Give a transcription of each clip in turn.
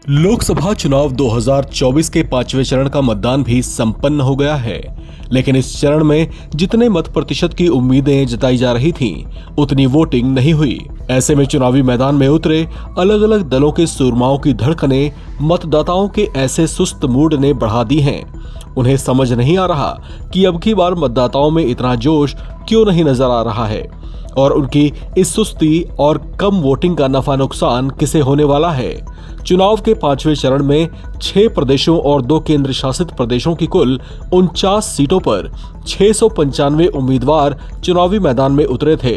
लोकसभा चुनाव 2024 के 5वें चरण का मतदान भी संपन्न हो गया है, लेकिन इस चरण में जितने मत प्रतिशत की उम्मीदें जताई जा रही थीं, उतनी वोटिंग नहीं हुई। ऐसे में चुनावी मैदान में उतरे अलग अलग दलों के सूरमाओं की धड़कनें मतदाताओं के ऐसे सुस्त मूड ने बढ़ा दी हैं। उन्हें समझ नहीं आ रहा कि अब की बार मतदाताओं में इतना जोश क्यों नहीं नजर आ रहा है और उनकी इस सुस्ती और कम वोटिंग का नफा नुकसान किसे होने वाला है। चुनाव के 5वें चरण में 6 प्रदेशों और 2 केंद्र शासित प्रदेशों की कुल 49 सीटों पर 695 उम्मीदवार चुनावी मैदान में उतरे थे।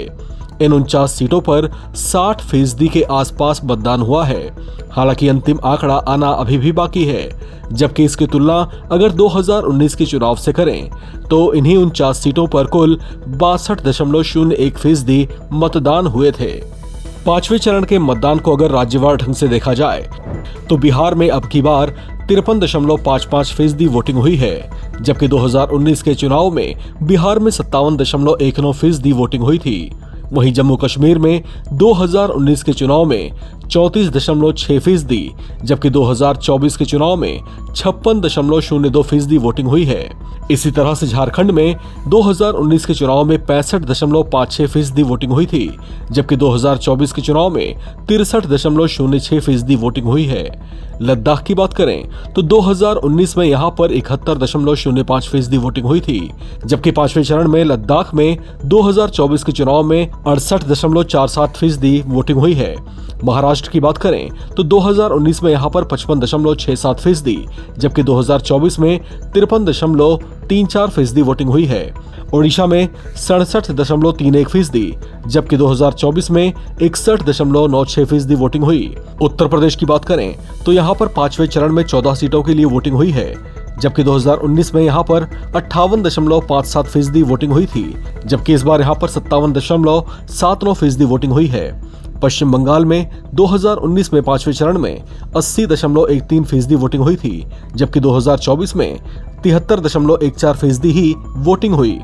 इन 49 सीटों पर 60% के आसपास मतदान हुआ है। हालांकि अंतिम आंकड़ा आना अभी भी बाकी है, जबकि इसकी तुलना अगर 2019 के चुनाव से करें तो इन्हीं 49 सीटों पर कुल 62.01% मतदान हुए थे। 5वें चरण के मतदान को अगर राज्यवार ढंग से देखा जाए तो बिहार में अब की बार 53.55% वोटिंग हुई है, जबकि 2019 के चुनाव में बिहार में 57.19% वोटिंग हुई थी। वहीं जम्मू कश्मीर में 2019 के चुनाव में 34.6%, जबकि 2024 के चुनाव में 56.02% वोटिंग हुई है। इसी तरह से झारखंड में 2019 के चुनाव में 65.56% वोटिंग हुई थी, जबकि 2024 के चुनाव में 63.06% वोटिंग हुई है। लद्दाख की बात करें तो 2019 में यहां पर 71.05% वोटिंग हुई थी, जबकि 5वें चरण में लद्दाख में 2024 के चुनाव में 68.47% वोटिंग हुई है। महाराष्ट्र की बात करें तो 2019 में यहां पर 55.67%, जबकि 2024 में 53.34% वोटिंग हुई है। ओडिशा में 67.31%, जबकि 2024 में 61.96% वोटिंग हुई। उत्तर प्रदेश की बात करें तो यहां पर 5वें चरण में 14 सीटों के लिए वोटिंग हुई है, जबकि 2019 में यहां पर 58.57% वोटिंग हुई थी, जबकि इस बार यहां पर 57.79% वोटिंग हुई है। पश्चिम बंगाल में 2019 में 5वें चरण में 80.13% वोटिंग हुई थी, जबकि 2024 में 73.14% ही वोटिंग हुई।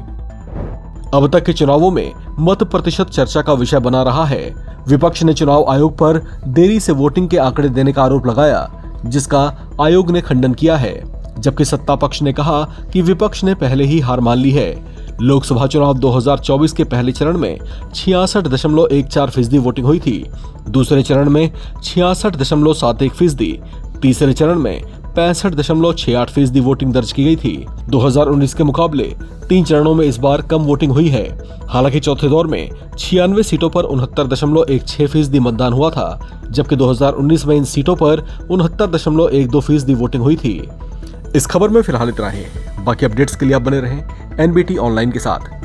अब तक के चुनावों में मत प्रतिशत चर्चा का विषय बना रहा है। विपक्ष ने चुनाव आयोग पर देरी से वोटिंग के आंकड़े देने का आरोप लगाया, जिसका आयोग ने खंडन किया है, जबकि सत्ता पक्ष ने कहा कि विपक्ष ने पहले ही हार मान ली है। लोकसभा चुनाव 2024 के पहले चरण में 66.14% वोटिंग हुई थी, दूसरे चरण में 66.71%, तीसरे चरण में 65.68% वोटिंग दर्ज की गई थी। 2019 के मुकाबले 3 चरणों में इस बार कम वोटिंग हुई है। हालांकि चौथे दौर में 96 सीटों पर 69.16% मतदान हुआ था, जबकि 2019 में इन सीटों पर 69.12% वोटिंग हुई थी। इस खबर में फिलहाल इतना ही। बाकी अपडेट्स के लिए आप बने रहें NBT ऑनलाइन के साथ।